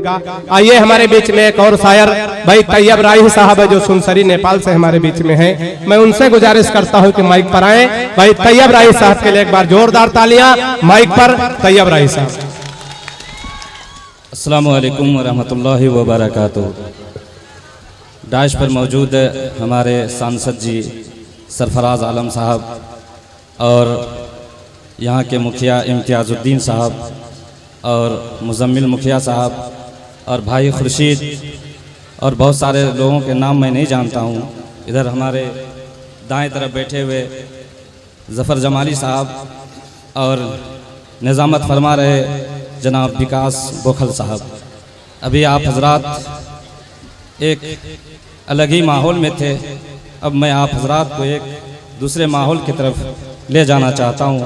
करेगा। आइए हमारे बीच में एक और शायर भाई तैयब राही साहब है जो सुनसरी नेपाल से हमारे बीच में है। मैं उनसे गुजारिश करता हूं कि माइक पर आए। भाई तैयब राही साहब के लिए एक बार जोरदार तालियां। माइक पर तैयब राही साहब। अस्सलामु अलैकुम वरहमतुल्लाहि वबरकातुहू। डाइश पर मौजूद हमारे सांसद जी सरफराज आलम साहब और यहाँ के मुखिया इम्तियाजुद्दीन साहब और मुजम्मिल मुखिया साहब और भाई खुर्शीद और बहुत सारे लोगों के नाम मैं नहीं जानता हूँ। इधर हमारे दाएं तरफ बैठे हुए ज़फ़र जमाली साहब और निज़ामत फरमा रहे जनाब विकास बोखल साहब। अभी आप हजरात एक अलग ही माहौल में थे, अब मैं आप हजरात को एक दूसरे माहौल की तरफ ले जाना चाहता हूँ।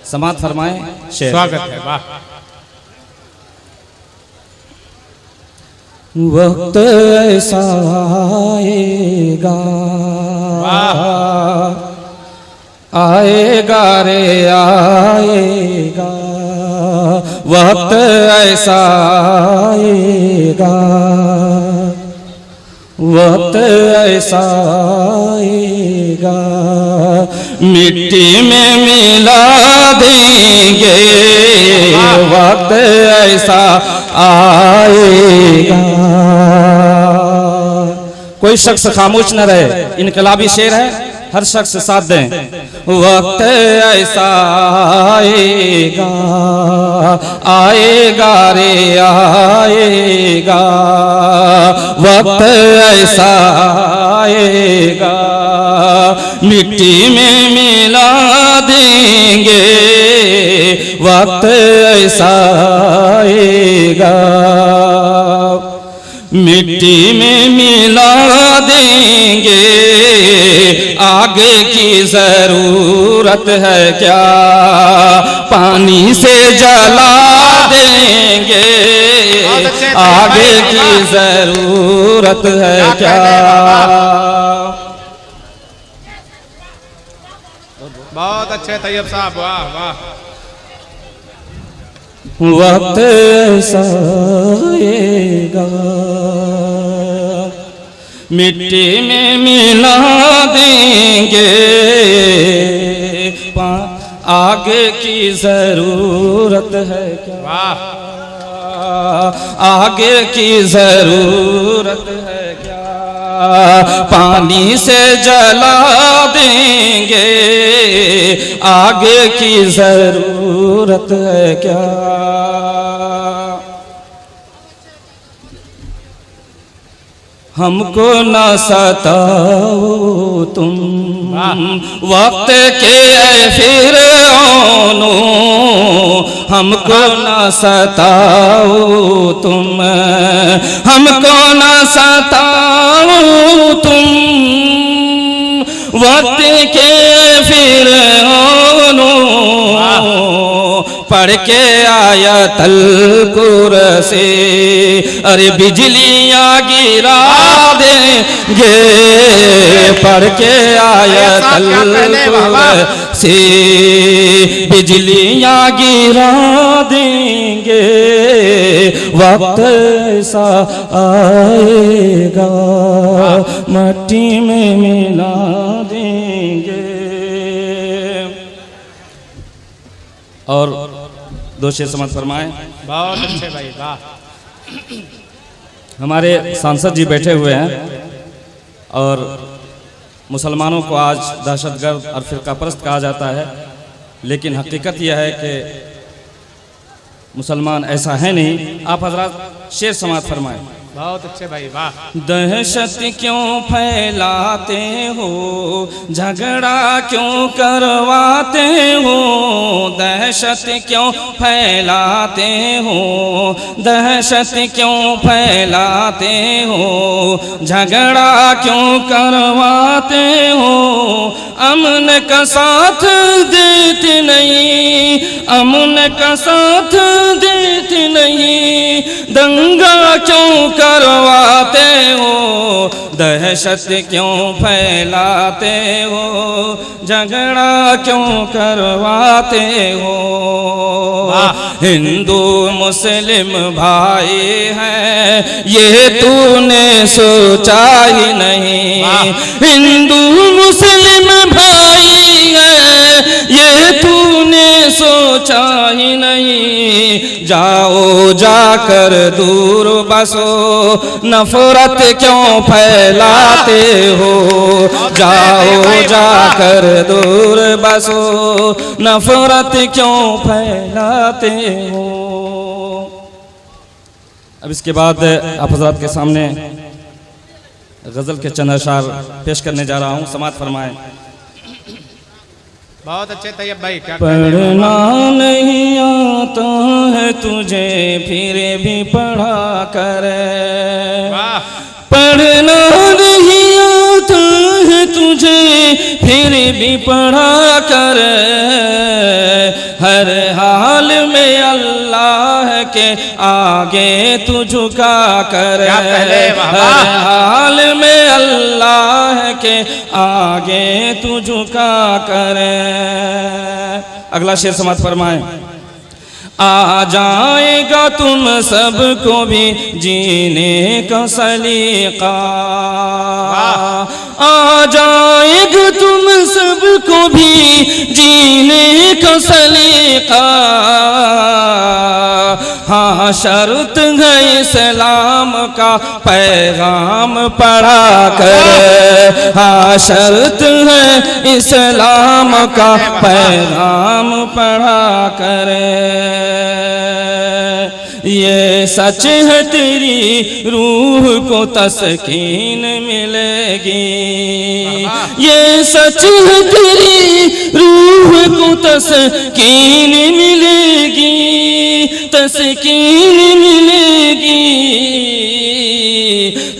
समात फरमाएं। शेर स्वागत है। वाह। वक्त ऐसा आएगा, आएगा रे आएगा, वक्त ऐसा आएगा, वक्त ऐसा आएगा, मिट्टी में मिला देंगे, वक्त ऐसा आएगा। कोई शख्स खामोश न रहे, इनकलाबी शेर है, हर शख्स साथ दें। वक्त ऐसा आएगा, आएगा रे आएगा, वक्त ऐसा आएगा, मिट्टी में मिला देंगे, वक्त ऐसा आएगा, मिट्टी में मिला देंगे, आगे की जरूरत है क्या, पानी से जला देंगे, आगे की जरूरत है क्या। बहुत अच्छे तैयब साहब, वाह वाह। वक्त ऐसा आएगा, मिट्टी में मिला देंगे, आगे की जरूरत है क्या, आगे की जरूरत है क्या, पानी से जला देंगे, आगे की जरूरत है क्या। हमको न सताओ तुम वक्त के फिरौनो, हमको न सताओ तुम, हमको न सताओ तुम वक्त के फिरौनो, पढ़ के आयतल कुरसी, अरे बिजलियाँ गिरा देंगे, पढ़ के आयतल कुरसी, बिजलियाँ गिरा देंगे, वक्त ऐसा आएगा, मट्टी में मिला देंगे। और दो शेर समझ फरमाएं। बहुत अच्छे भाई, वाह। हमारे सांसद जी बैठे हुए हैं और मुसलमानों को आज दहशतगर्द और फिरकापरस्त कहा जाता है, लेकिन हकीकत यह है कि मुसलमान ऐसा है नहीं। आप हजरात शेर समात फरमाएं। बहुत अच्छे भाई, वाह। दहशत क्यों फैलाते हो, झगड़ा क्यों करवाते हो, दहशत क्यों फैलाते हो, दहशत क्यों फैलाते हो, झगड़ा क्यों करवाते हो, अमन का साथ देते नहीं, अमन का साथ देते नहीं, दंगा क्यों करवाते हो, दहशत क्यों फैलाते हो, झगड़ा क्यों करवाते हो। हिंदू मुस्लिम भाई हैं ये तूने सोचा ही नहीं। हिंदू मुस्लिम भाई हैं ये तूने सोचा ही नहीं। जाओ जाकर दूर बसो, नफरत क्यों फैलाते हो। जाओ जाकर दूर बसो, नफरत क्यों फैलाते हो। अब इसके बाद आप हज़रात के सामने गज़ल के चंद अशार पेश करने जा रहा हूँ, समाअत फरमाएं। बहुत अच्छे तैयब भाई, क्या पढ़ना नहीं आता है तुझे फिर भी पढ़ा कर। पढ़ना नहीं आता है तुझे फिर भी पढ़ा कर। हर हाल में अल्लाह के आगे तू झुका कर। हर हाल में अल्लाह के आगे तू झुका कर। अगला शेर समाअत फरमाएं। आ जाएगा तुम सबको भी जीने का सलीका। आ जाएगा तुम सबको भी जीने का सलीका। हाँ शर्त है इस्लाम का पैगाम पढ़ा कर। हाँ शर्त है इस्लाम का पैगाम पढ़ा कर। ये सच है तेरी रूह को तस्कीन मिलेगी। ये सच है तेरी रूह को तस्कीन मिलेगी। तस्कीन मिलेगी।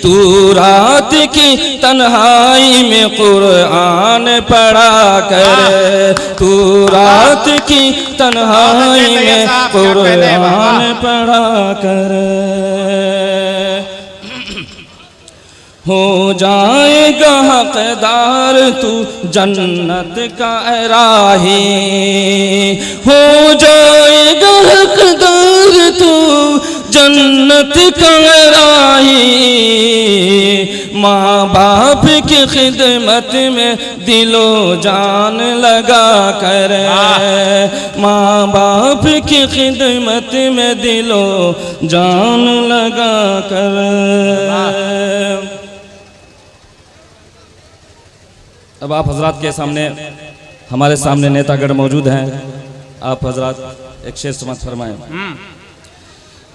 तू रात की तन्हाई में कुरान पढ़ा कर। तू रात की तन्हाई में कुरान पढ़ा कर। हो जाएगा हकदार तू जन्नत का राही। हो जाएगा हकदार तू जन्नत का राही। माँ बाप की खिदमत में दिलो जान लगा कर। माँ बाप की खिदमत में दिलो जान लगा कर। अब आप हजरात के सामने, हमारे सामने नेतागढ़ मौजूद हैं। आप हजरात एक शेर समाअत फरमाएं।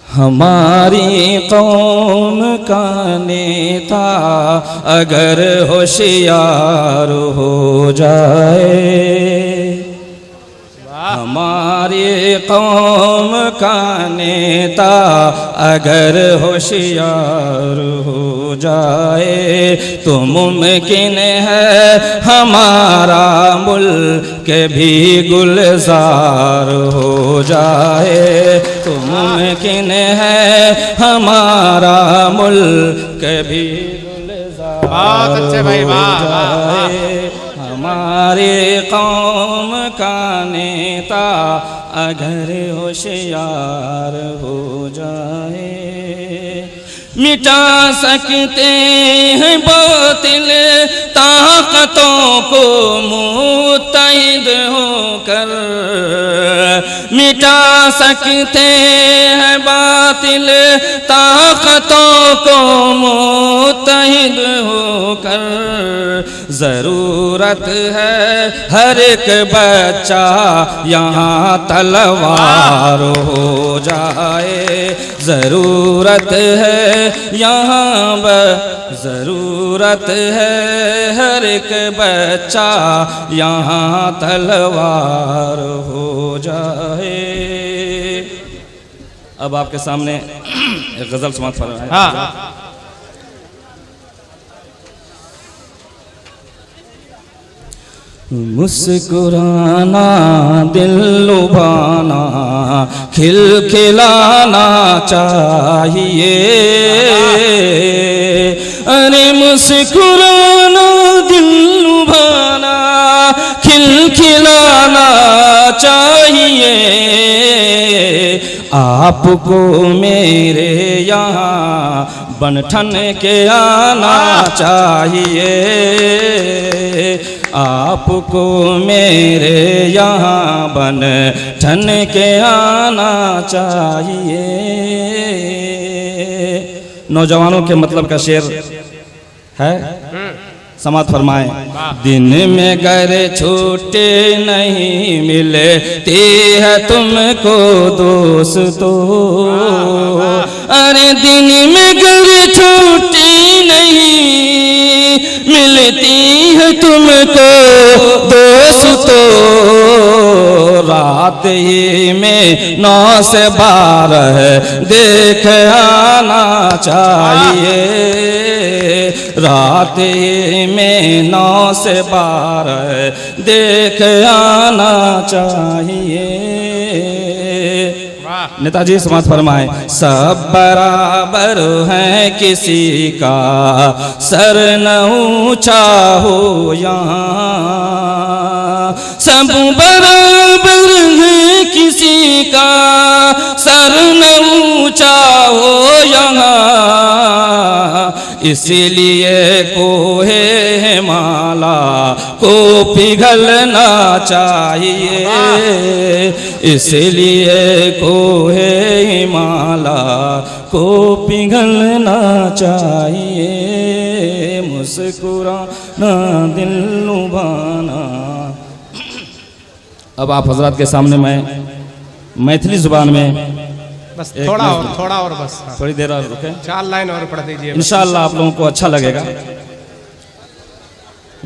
हमारी कौम का नेता अगर होशियार हो जाए। हमारी कौम का नेता अगर होशियार हो जाए तो मुमकिन है हमारा मुल्क भी गुलजार हो जाए। तो मुमकिन है हमारा मुल्क भी गुलजार हो जाए। हमारे कौम का नेता अगर होशियार हो जाए। मिटा सकते हैं बातिल ताकतों को मुत्तहिद होकर। मिटा सकते हैं बातिल ताकतों को मुत्तहिद होकर। ज़रूरत है हर एक बच्चा यहाँ तलवार हो जाए। ज़रूरत है यहाँ ज़रूरत है हर एक बच्चा यहाँ तलवार हो जाए। अब आपके सामने एक गज़ल समाअत फरमाएं। हाँ। मुस्कुराना दिल लुभाना खिलखिलाना चाहिए। अरे मुस्कुराना दिल लुभाना खिलखिलाना चाहिए, आपको मेरे यहाँ बन ठन के आना चाहिए, आपको मेरे यहाँ बन ठन के आना चाहिए। नौजवानों के मतलब का शेर है, समात फरमाए। दिन में घर छूटे नहीं मिलती है तुमको दोस्तों, अरे दिन में घर छूटी नहीं मिलती है तुमको दोस्तों, रात ही में 9 से 12 देख आना चाहिए, रात ही में 9 से 12 देख आना चाहिए। नेताजी समाज फरमाए। सब बराबर हैं किसी का सर न ऊंचा हो यहाँ, सब बराबर हैं किसी का सर न ऊंचा हो यहाँ, इसलिए कोहे हिमाला को पिघलना चाहिए, इसलिए कोहे हिमाला को पिघलना चाहिए, मुस्कुराना दिल लुभाना। अब आप हजरात के सामने मैं मैथिली जुबान में बस थोड़ा और बस थोड़ी देर और रुके, 4 लाइन और पढ़ दीजिए इंशाअल्लाह आप लोगों को अच्छा लगेगा।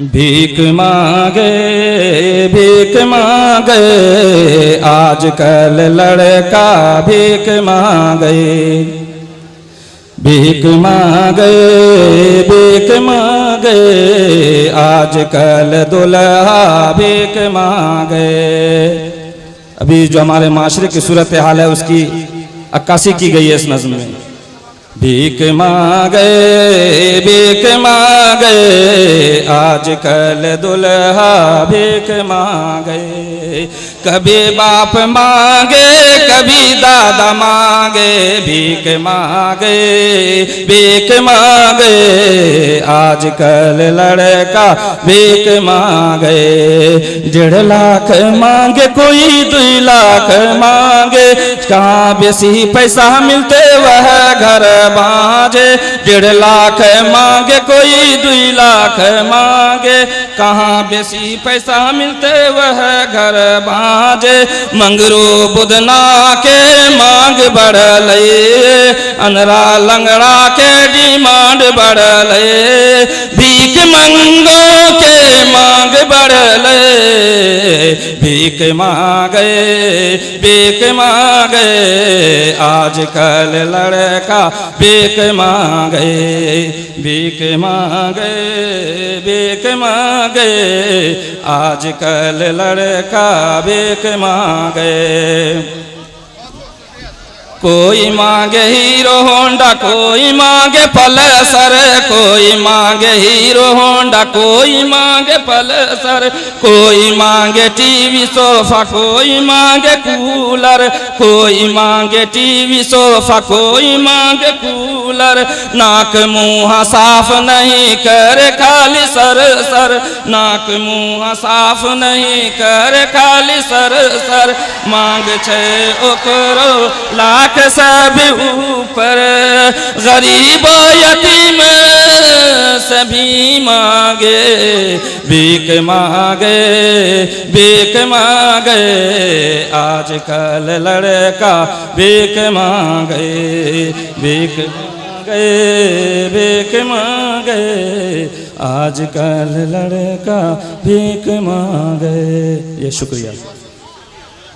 भीख मांगे आजकल लड़का भीख मांगे, भीख मांगे आजकल दुल्हा भीख मांगे। अभी जो हमारे माशरे की सूरत हाल है उसकी अक्कासी की गई है इस नज़्म में। भीख मांगे आजकल दुल्हा भीख मांगे, कभी बाप मांगे कभी दादा मांगे, भीख मांगे आजकल लड़का भीख मांगे। 1.5 लाख मांगे कोई 2 लाख मांगे, कहाँ बेसी पैसा मिलते वह घर बाजे। 1.5 लाख मांगे कोई 2 लाख मांगे, कहाँ बेसी पैसा मिलते वह घर बाजे। मंगरू बुदना के मांग बढ़ ले, अनरा लंगड़ा के डिमांड बढ़ ले, भीख मंगो के मांग बढ़ ले। भीख मांगे आजकल लड़का भीख मांगे आजकल लड़का भीख मांगे। कोई मांगे हीरो होंडा कोई मांगे पल्सर, कोई मांगे हीरो होंडा कोई मांगे पल्सर, कोई मांगे टीवी सोफा कोई मांगे कूलर, कोई मांगे टीवी सोफा कोई मांगे कूलर। नाक मुँह साफ नहीं करे खाली सर सर, नाक मुँह साफ नहीं करे खाली सर सर। मांग छे ओकरो लाख सब ऊपर, गरीब यतीम सभी मांगे। भीख मांगे आजकल लड़का भीख मांगे, भीख मांगे आजकल लड़का भीख मांगे। ये शुक्रिया।